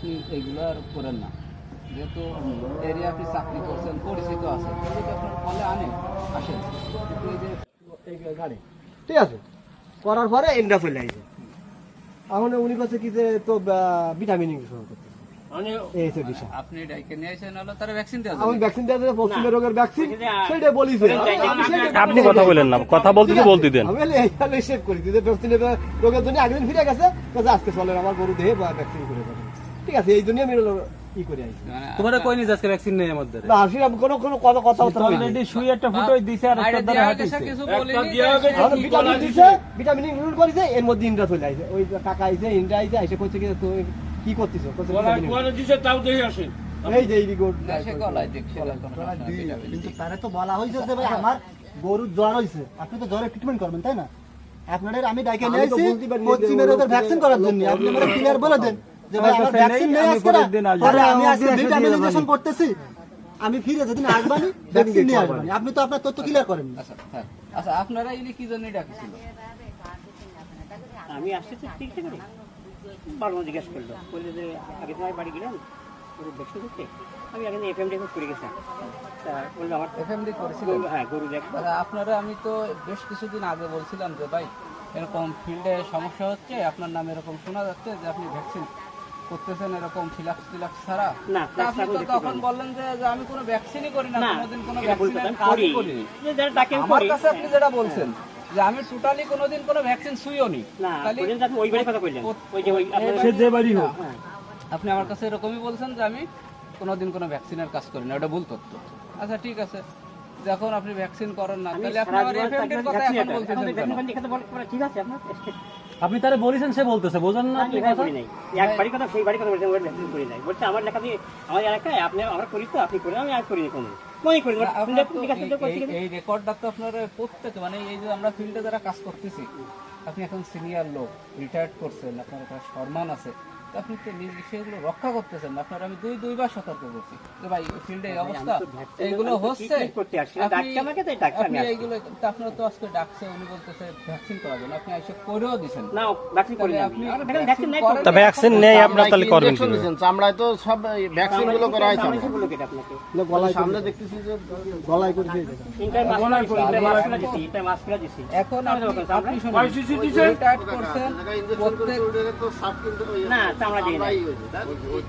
আপনি এগুলো আর করেন না, যেহেতু এরিয়া আপনি চাকরি করছেন, পরিচিত আছে, যদি আপনার ফলে আনেন আসেন, কিন্তু এই যে এই গাড়ি ঠিক আছে করার পরে এন্ডা ফেলে আইছে এখন উনি কাছে কি যে তো ভিটামিন ইনজেকশন করতে এই তো দিশা আপনি ডাইকে নিয়ে আসেন, হলো তারা ভ্যাকসিন দেওয়া আমি ভ্যাকসিন দেওয়া পশ্চিমের রোগের ভ্যাকসিন সেটা বলিছে আপনি কথা বলেন না, কথা বলতে তো বলতে দেন। আমি এইখানে সেভ করি যে ভ্যাকসিনের রোগের জন্য আগের দিন ফিরে গেছে কাছে আজকে চলে আমার গরু দেহে বা ভ্যাকসিন করে দেবে ঠিক আছে এই জন্য আমি ই করে আইছি তোমারে কই নি আজকে ভ্যাকসিন নেই আমাদের না আসলে কোনো কোনো কথা হতে হবে অলরেডি সুই একটা ফুটোই দিছে আর একটা ধরে হাঁটিছে কিছু বলিনি, ভিটামিন দিছে ভিটামিন ইনক্লুড করেছে এর মধ্যে ইন্ডা চলে আইছে ওই টাকা আইছে ইন্ডা আইছে এসে কইছে কি তুমি কি করতেছো এই যে এই রিপোর্ট সে গলায় দেখছে না কোনো সমস্যা নেই। কিন্তু তারে তো বলা হয়েছে যে ভাই আমার গরুর জ্বর হয়েছে আপনি তো জ্বরের ট্রিটমেন্ট করবেন তাই না আপনাদের আমি ডাইকে আমি নিয়ে তো আইছি বলতে পারি যে পশ্চিমের রোগের ভ্যাকসিন করার জন্য আপনি আমাকে ক্লিয়ার বলে দেন যে ভাই আমার ভ্যাকসিন নেই আজকে না তাহলে আমি আজকে ভিটামিন ইনজেকশন করতেছি আমি ফিরে যেদিন আসবানি ভ্যাকসিন নিয়ে আসবানি আপনি তো আপনার তথ্য ক্লিয়ার করেন আচ্ছা হ্যাঁ, আচ্ছা আপনারা ইনি কি জন্য ডাকছিল? আমি আসছি তো ঠিক করে বারো জিজ্ঞেস করলো বললো যে আগে তোমার বাড়ি গেলাম গরু দেখতে দেখতে আমি আগে এফএম রেকর্ড করে গেছিলাম তা বললো আমার এফএমডি করেছিলেন? হ্যাঁ গরু দেখবো আচ্ছা, আপনারা আমি তো বেশ কিছুদিন আগে বলছিলাম যে ভাই এরকম ফিল্ডে সমস্যা হচ্ছে, আপনার নামে এরকম শোনা যাচ্ছে যে আপনি ভ্যাকসিন করতেছেন এরকম ফিলাক্স টিলাক্স ছাড়া। না, তা আপনি তো তখন বললেন যে আমি কোনো ভ্যাকসিনই করি না, না, কোনোদিন কোনো এটা ভুল ভ্যাকসিনের কথা, আমি কাজই করি। করিনি। যে যারা ডাকে আমি আমার করি। কাছে আপনি যেটা বলছেন যে আমি টোটালি কোনোদিন কোনো ভ্যাকসিন সুইও নি, না খালি বললেন যে আপনি ওই বাড়ির কথা কইলেন ওই যে ওই আপনার সে যে বাড়ি হোক হ্যাঁ আপনি আমার কাছে এরকমই বলছেন যে আমি কোনোদিন কোনো ভ্যাকসিনের কাজ করি না, ওটা ভুল তথ্য। আচ্ছা ঠিক আছে, যখন আপনি ভ্যাকসিন করেন না আমি তাহলে আপনি সারা আমার জীবন এফএমডির কথা ভ্যাকসিন এখন বলতেছেন কেন? ভ্যাকসিন দেখাতে বলে ঠিক আছে আপনার আপনি তারে বলেছেন সে বলতেছে বোঝেন না না, আপনি এখানে কথা করি নাই এক বাড়ির কথা সেই বাড়ির কথা বলছেন ওর ভ্যাকসিন করি নাই বলছে আমার লেখা দিয়ে আমার এলাকায় আপনি আমরা করি তো আপনি করেন আমি আর করি না কোনো মনে করি না আপনার তো জিজ্ঞাসা করছি এই রেকর্ডটা তো আপনার প্রত্যেক মানে এই যে আমরা ফিল্ডে যারা কাজ করতেছি, আপনি এখন সিনিয়র লোক, রিটায়ার্ড করছেন, আপনার একটা সম্মান আছে, তো আপনি তো নিজ সেগুলো রক্ষা করতেছেন না। আপনার আমি দুইবার সতর্ক করছি যে ভাই ফিল্ডে এই অবস্থা এইগুলো হচ্ছে, করতে আসছি না ডাকছে আমাকে তাই ডাকছে আমি আপনি এইগুলো আপনারা তো আজকে ডাকছে, উনি বলতেছে ভ্যাকসিন করাবেন, আপনি এসে করেও দিছেন না ভ্যাকসিন করি না আপনি আপনি ভ্যাকসিন নাই করেন তা ভ্যাকসিন নেই আপনার তাহলে করবেন কি? চামড়ায় তো সব ভ্যাকসিন গুলো করা হয়েছে আমি বললো কেটে আপনাকে গলায় সামনে দেখতেছি যে গলায় করেছে তিনটা মাসকুলা দিছি এটা মাসকুলা দিছি এখন আপনি রিটায়ার্ড করছেন, প্রত্যেক তো সাপ কিন্তু না চামড়া দিয়ে না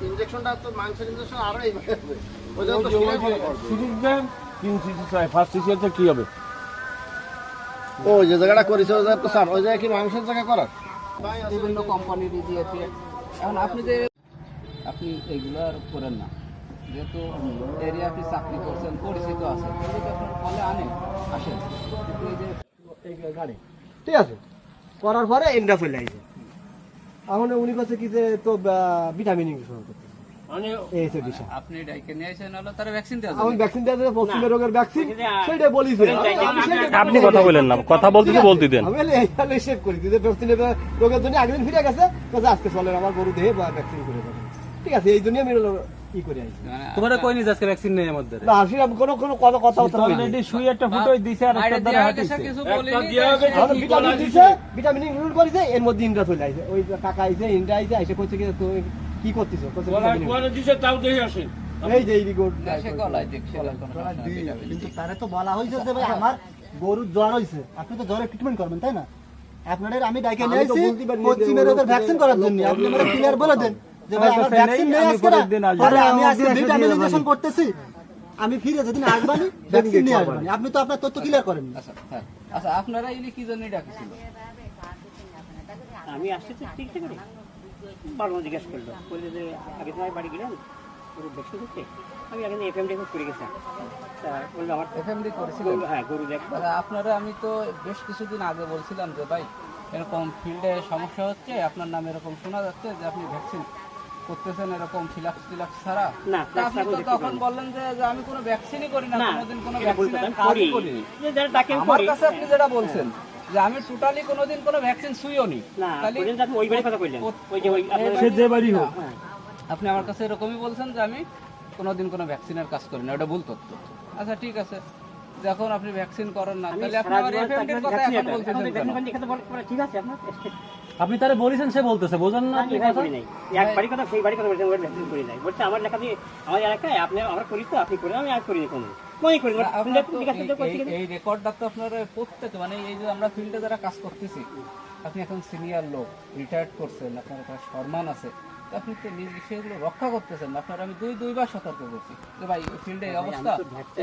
ইনজেকশনটা তো মাংসের ইনজেকশন আরো ওই জন্য তো সিলাই ফলো করবে। কি হবে ওই যে জায়গাটা করেছে ওই জায়গা তো সাপ, ওই জায়গায় কি মাংসের জায়গা করার? বিভিন্ন কোম্পানির দিয়েছে। এখন আপনি যে আপনি এগুলো আর করেন না, যেহেতু এরিয়া আপনি চাকরি করছেন, পরিচিত আছে, যদি আপনার ফলে আনেন আসেন, কিন্তু এই যে এই গাড়ি ঠিক আছে করার পরে এন্ডা ফেলে আইছে এখন উনি কাছে কি যে তো ভিটামিন ইনজেকশন করতে এই তো দিশা আপনি ডাইকে নিয়ে আসেন, হলো তারা ভ্যাকসিন দেওয়া আমি ভ্যাকসিন দেওয়া পশ্চিমের রোগের ভ্যাকসিন সেটা বলিছে আপনি কথা বলেন না, কথা বলতে তো বলতে দেন। আমি এইখানে সেভ করি যে ভ্যাকসিনের রোগের জন্য আগের দিন ফিরে গেছে কাছে আজকে চলে আমার গরু দেহে বা ভ্যাকসিন করে দেবে ঠিক আছে এই জন্য আমি ই করে আইছি তোমারে কই নি আজকে ভ্যাকসিন নেই আমাদের না আসলে কোনো কোনো কথা হতে হবে অলরেডি সুই একটা ফুটোই দিছে আর একটা ধরে হাঁটিছে কিছু বলিনি, ভিটামিন দিছে ভিটামিন ইনক্লুড করেছে এর মধ্যে ইন্ডা চলে আইছে ওই টাকা আইছে ইন্ডা আইছে এসে কইছে কি তুমি কি করতেছো এই যে এই রিপোর্ট সে গলায় দেখছে না কোনো সমস্যা নেই। কিন্তু তারে তো বলা হয়েছে যে ভাই আমার গরুর জ্বর হয়েছে আপনি তো জ্বরের ট্রিটমেন্ট করবেন তাই না আপনাদের আমি ডাইকে নিয়ে আমি তো আইছি বলতে পারি যে পশ্চিমের রোগের ভ্যাকসিন করার জন্য আপনি আমাকে ক্লিয়ার বলে দেন যে ভাই আমার ভ্যাকসিন নেই আজকে না তাহলে আমি আজকে ভিটামিন ইনজেকশন করতেছি আমি ফিরে যেদিন আসবানি ভ্যাকসিন নিয়ে আসবানি আপনি তো আপনার তথ্য ক্লিয়ার করেন আচ্ছা হ্যাঁ, আচ্ছা আপনারা ইনি কি জন্য ডাকছিল? আমি আসছি তো ঠিক করে বারো জিজ্ঞেস করলো বললো যে আগে তোমার বাড়ি গেলাম গরু দেখতে দেখতে আমি আগে এফএম রেকর্ড করে গেছিলাম তা বললো আমার এফএমডি করেছিলেন? হ্যাঁ গরু দেখবো আচ্ছা, আপনারা আমি তো বেশ কিছুদিন আগে বলছিলাম যে ভাই এরকম ফিল্ডে সমস্যা হচ্ছে, আপনার নামে এরকম শোনা যাচ্ছে যে আপনি ভ্যাকসিন করতেছেন এরকম ফিলাক্স টিলাক্স ছাড়া। না, তা আপনি তো তখন বললেন যে আমি কোনো ভ্যাকসিনই করি না, না, কোনোদিন কোনো এটা ভুল কথা, ভ্যাকসিনের আমি করি। কাজই করিনি। যে যারা ডাকে আমি আমার করি। কাছে আপনি যেটা বলছেন যে আমি টোটালি কোনোদিন কোনো ভ্যাকসিন সুইও নি, না খালি বললেন যে আপনি ওই বাড়ির কথা কইলেন ওই যে ওই আপনার সে যে বাড়ি হোক হ্যাঁ আপনি আমার কাছে এরকমই বলছেন যে আমি কোনোদিন কোনো ভ্যাকসিনের কাজ করি না, ওটা ভুল তথ্য। আচ্ছা ঠিক আছে, যখন আপনি ভ্যাকসিন করেন না আমি তাহলে আপনি সারা আমার জীবন এফএমডির কথা ভ্যাকসিন এখন বলতেছেন কেন? দেখাতে বলে ঠিক আছে আপনার আপনি তারে বলেছেন সে বলতেছে, বোঝেন না আপনি আমি এখানে কথা? করি নাই এক বাড়ি কথা সেই বাড়ি কথা বলছেন ওর ভ্যাকসিন করি নাই বলছে আমার লেখা দিয়ে আমার এলাকায় আপনি আমরা করি তো আপনি করেন আমি আর করি না কোনো মনে করি না। আপনার তো জিজ্ঞাসা তো করছি এই রেকর্ডটা তো আপনার প্রত্যেকে মানে এই যে আমরা ফিল্ডে যারা কাজ করতেছি, আপনি এখন সিনিয়র লোক, রিটায়ার্ড করছেন, আপনার একটা সম্মান আছে, তো আপনি তো নিজ বিষয়গুলো রক্ষা করতেছেন না। আপনার আমি দুইবার সতর্ক করছি যে ভাই ফিল্ডে অবস্থা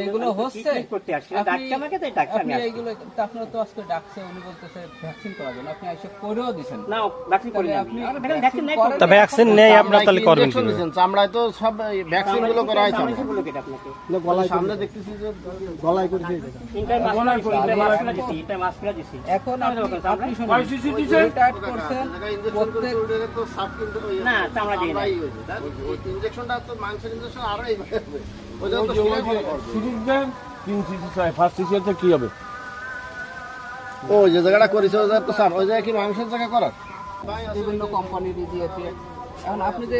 এইগুলো হচ্ছে, করতে আসছি আপনি- ডাকছে আমাকে তাই ডাকছে আমি আপনি আসছি। এইগুলো তো আপনার তো আজকে ডাকছে, উনি বলতেছে ভ্যাকসিন করার জন্য, আপনি এসে করেও দিছেন। না ভ্যাকসিন করি না আপনি আমি ভ্যাকসিন নেই করেন তা ভ্যাকসিন নেই আপনার তাহলে করবেন ইনজেকশন কি? দিচ্ছেন চামড়ায় তো সব ভ্যাকসিন গুলো করা হয়েছে আমরা। বলো কেটে আপনাকে না, গলায় সামনে দেখতেছি যে গলায় করে দিয়ে দেবে। ইন্টার মাস্কুলার দিছি ইন্টার মাস্কুলার দিছি এখন আপনি শুনুন, রিটায়ার্ড করছেন, প্রত্যেক তো সাব কিন্তু না চামড়া দিয়ে নাই ইনজেকশনটা তো মাংসের ইনজেকশন আরো এইভাবে হবে। ওই জন্য তো সিলাই ভালো করবে। কি হবে? ও যে জায়গাটা করেছে ওই জায়গা তো স্যার ওই জায়গায় কি মাংসের জায়গা করার বিভিন্ন কোম্পানির দিয়েছে। এখন আপনি যে